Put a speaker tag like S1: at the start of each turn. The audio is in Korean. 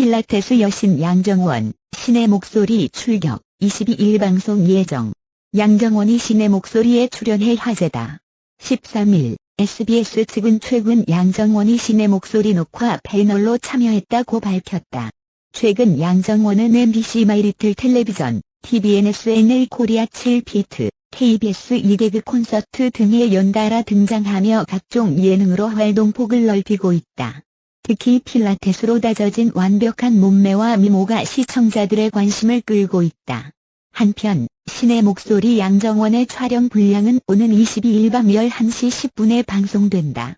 S1: 필라테스 여신 양정원, 신의 목소리 출격, 22일 방송 예정. 양정원이 신의 목소리에 출연해 화제다. 13일, SBS 측은 최근 양정원이 신의 목소리 녹화 패널로 참여했다고 밝혔다. 최근 양정원은 MBC 마이리틀 텔레비전, TVN SNL 코리아 7피트, KBS 2개그 콘서트 등에 연달아 등장하며 각종 예능으로 활동폭을 넓히고 있다. 특히 필라테스로 다져진 완벽한 몸매와 미모가 시청자들의 관심을 끌고 있다. 한편, 신의 목소리 양정원의 촬영 분량은 오는 22일 밤 11시 10분에 방송된다.